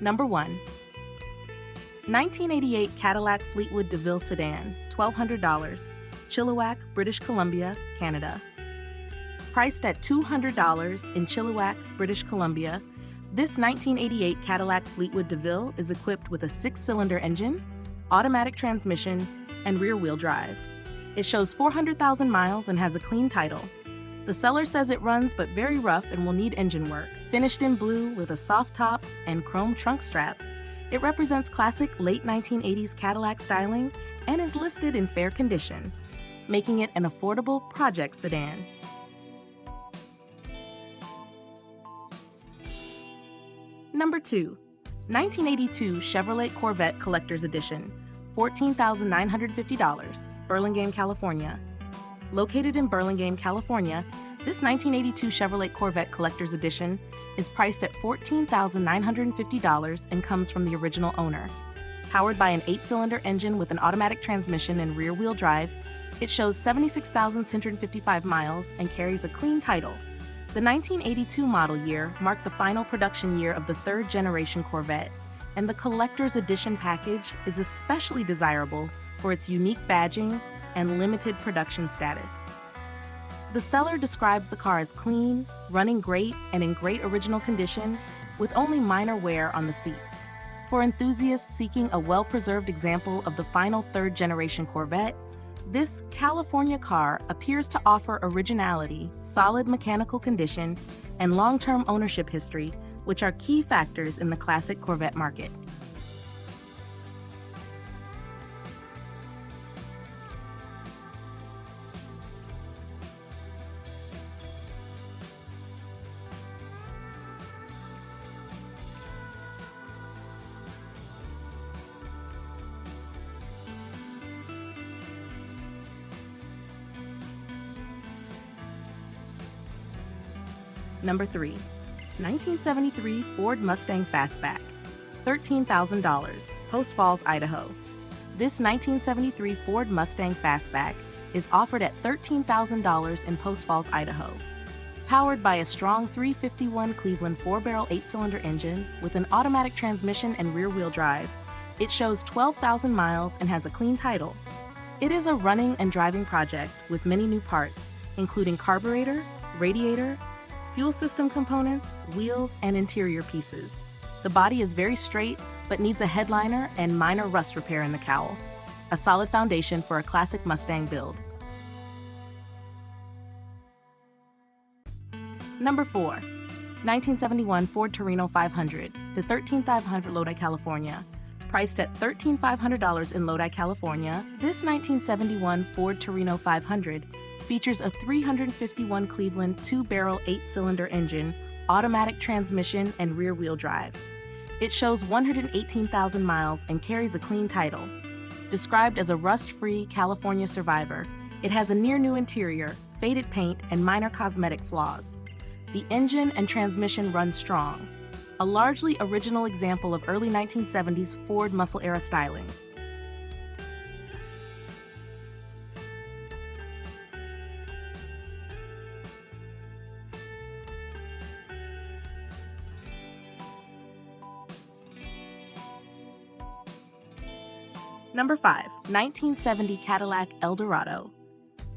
Number 1. 1988 Cadillac Fleetwood DeVille Sedan, $1,200, Chilliwack, British Columbia, Canada. Priced at $200 in Chilliwack, British Columbia, this 1988 Cadillac Fleetwood DeVille is equipped with a 6-cylinder engine, automatic transmission, and rear-wheel drive. It shows 400,000 miles and has a clean title. The seller says it runs but very rough and will need engine work. Finished in blue with a soft top and chrome trunk straps, it represents classic late 1980s Cadillac styling and is listed in fair condition, making it an affordable project sedan. Number 2. 1982 Chevrolet Corvette Collector's Edition, $14,950, Burlingame, California. Located in Burlingame, California, this 1982 Chevrolet Corvette Collector's Edition is priced at $14,950 and comes from the original owner. Powered by an 8-cylinder engine with an automatic transmission and rear-wheel drive, it shows 76,655 miles and carries a clean title. The 1982 model year marked the final production year of the third-generation Corvette, and the Collector's Edition package is especially desirable for its unique badging and limited production status. The seller describes the car as clean, running great, and in great original condition, with only minor wear on the seats. For enthusiasts seeking a well-preserved example of the final third-generation Corvette, this California car appears to offer originality, solid mechanical condition, and long-term ownership history, which are key factors in the classic Corvette market. Number 3. 1973 Ford Mustang Fastback, $13,000, Post Falls, Idaho. This 1973 Ford Mustang Fastback is offered at $13,000 in Post Falls, Idaho. Powered by a strong 351 Cleveland 4-barrel 8-cylinder engine with an automatic transmission and rear-wheel drive, it shows 12,000 miles and has a clean title. It is a running and driving project with many new parts, including carburetor, radiator, fuel system components, wheels, and interior pieces. The body is very straight, but needs a headliner and minor rust repair in the cowl. A solid foundation for a classic Mustang build. Number 4. 1971 Ford Torino 500 to $13,500 Lodi, California. Priced at $13,500 in Lodi, California, this 1971 Ford Torino 500 features a 351 Cleveland 2-barrel 8-cylinder engine, automatic transmission, and rear-wheel drive. It shows 118,000 miles and carries a clean title. Described as a rust-free California survivor, it has a near-new interior, faded paint, and minor cosmetic flaws. The engine and transmission run strong, a largely original example of early 1970s Ford muscle-era styling. Number 5. 1970 Cadillac Eldorado,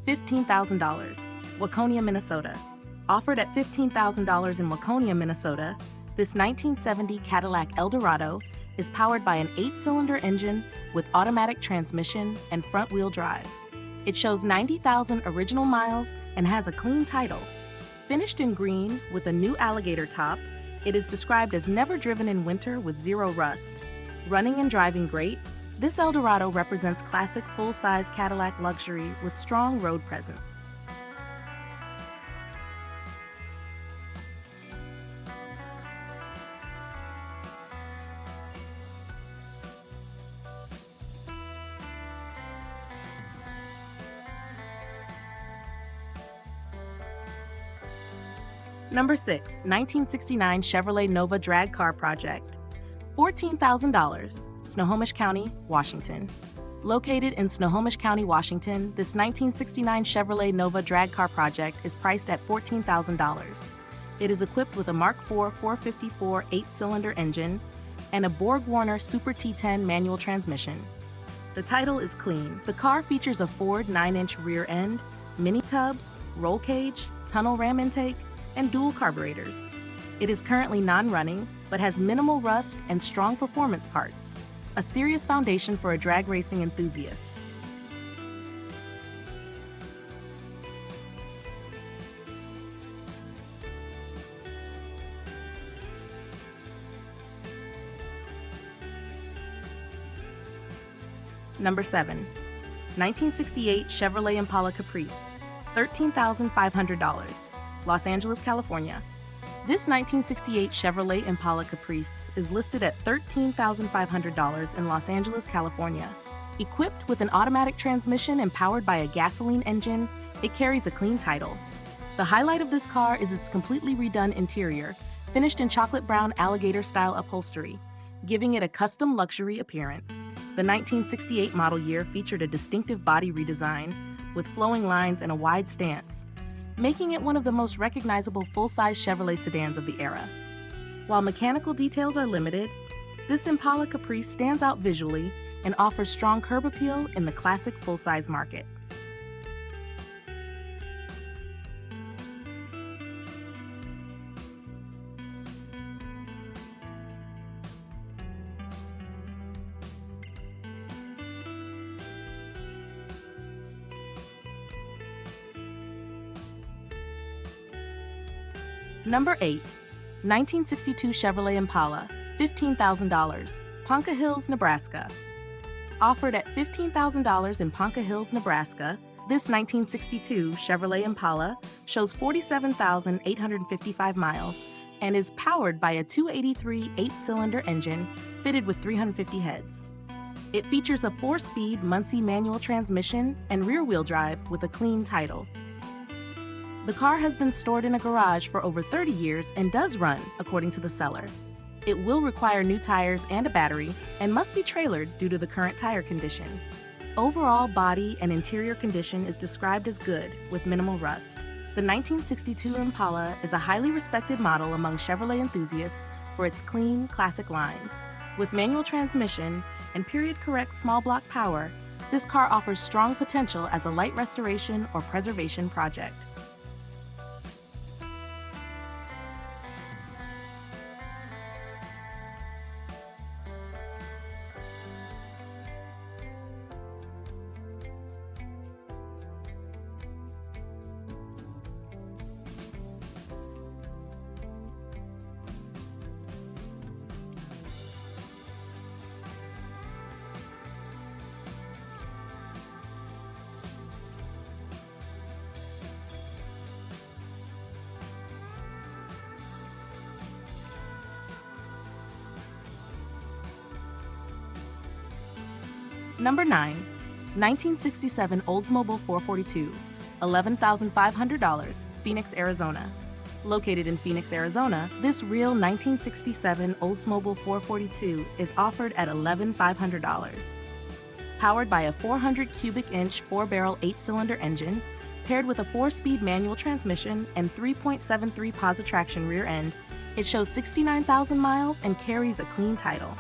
$15,000, Waconia, Minnesota. Offered at $15,000 in Waconia, Minnesota, this 1970 Cadillac Eldorado is powered by an 8-cylinder engine with automatic transmission and front-wheel drive. It shows 90,000 original miles and has a clean title. Finished in green with a new alligator top, it is described as never driven in winter with zero rust. Running and driving great, this Eldorado represents classic full-size Cadillac luxury with strong road presence. Number 6. 1969 Chevrolet Nova Drag Car Project, $14,000, Snohomish County, Washington. Located in Snohomish County, Washington, this 1969 Chevrolet Nova Drag Car Project is priced at $14,000. It is equipped with a Mark IV 454 8-cylinder engine, and a Borg-Warner Super T10 manual transmission. The title is clean. The car features a Ford 9-inch rear end, mini tubs, roll cage, tunnel ram intake, and dual carburetors. It is currently non-running, but has minimal rust and strong performance parts, a serious foundation for a drag racing enthusiast. Number 7. 1968 Chevrolet Impala Caprice, $13,500, Los Angeles, California. This 1968 Chevrolet Impala Caprice is listed at $13,500 in Los Angeles, California. Equipped with an automatic transmission and powered by a gasoline engine, it carries a clean title. The highlight of this car is its completely redone interior, finished in chocolate brown alligator-style upholstery, giving it a custom luxury appearance. The 1968 model year featured a distinctive body redesign with flowing lines and a wide stance, making it one of the most recognizable full-size Chevrolet sedans of the era. While mechanical details are limited, this Impala Caprice stands out visually and offers strong curb appeal in the classic full-size market. Number 8. 1962 Chevrolet Impala, $15,000, Ponca Hills, Nebraska. Offered at $15,000 in Ponca Hills, Nebraska, this 1962 Chevrolet Impala shows 47,855 miles and is powered by a 283 8-cylinder engine fitted with 350 heads. It features a 4-speed Muncie manual transmission and rear-wheel drive with a clean title. The car has been stored in a garage for over 30 years and does run, according to the seller. It will require new tires and a battery and must be trailered due to the current tire condition. Overall body and interior condition is described as good, with minimal rust. The 1962 Impala is a highly respected model among Chevrolet enthusiasts for its clean, classic lines. With manual transmission and period-correct small-block power, this car offers strong potential as a light restoration or preservation project. Number 9. 1967 Oldsmobile 442, $11,500, Phoenix, Arizona. Located in Phoenix, Arizona, this real 1967 Oldsmobile 442 is offered at $11,500. Powered by a 400 cubic inch 4-barrel 8-cylinder engine, paired with a 4-speed manual transmission and 3.73 Posi traction rear end, it shows 69,000 miles and carries a clean title.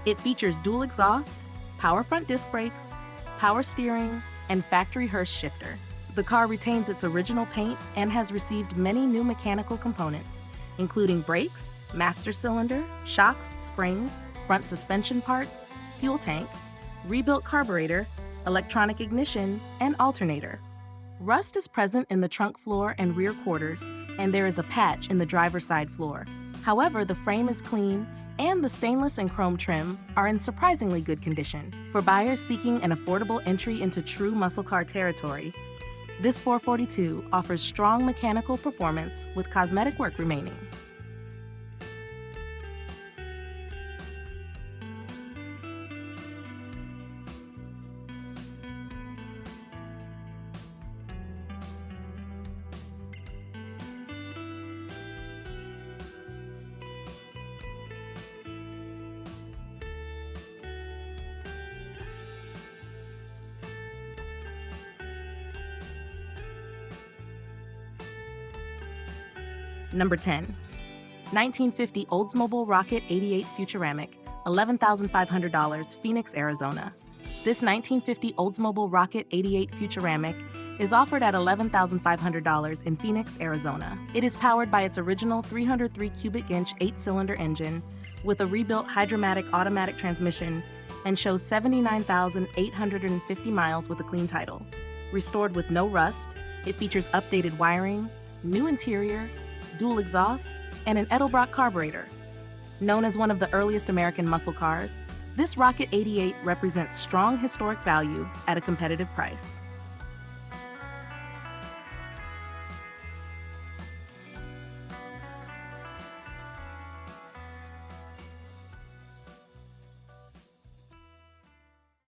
It features dual exhaust, power front disc brakes, power steering, and factory Hurst shifter. The car retains its original paint and has received many new mechanical components, including brakes, master cylinder, shocks, springs, front suspension parts, fuel tank, rebuilt carburetor, electronic ignition, and alternator. Rust is present in the trunk floor and rear quarters, and there is a patch in the driver's side floor. However, the frame is clean, and the stainless and chrome trim are in surprisingly good condition. For buyers seeking an affordable entry into true muscle car territory, this 442 offers strong mechanical performance with cosmetic work remaining. Number 10. 1950 Oldsmobile Rocket 88 Futuramic, $11,500, Phoenix, Arizona. This 1950 Oldsmobile Rocket 88 Futuramic is offered at $11,500 in Phoenix, Arizona. It is powered by its original 303 cubic inch 8-cylinder engine with a rebuilt Hydromatic automatic transmission and shows 79,850 miles with a clean title. Restored with no rust, it features updated wiring, new interior, dual exhaust, and an Edelbrock carburetor. Known as one of the earliest American muscle cars, this Rocket 88 represents strong historic value at a competitive price.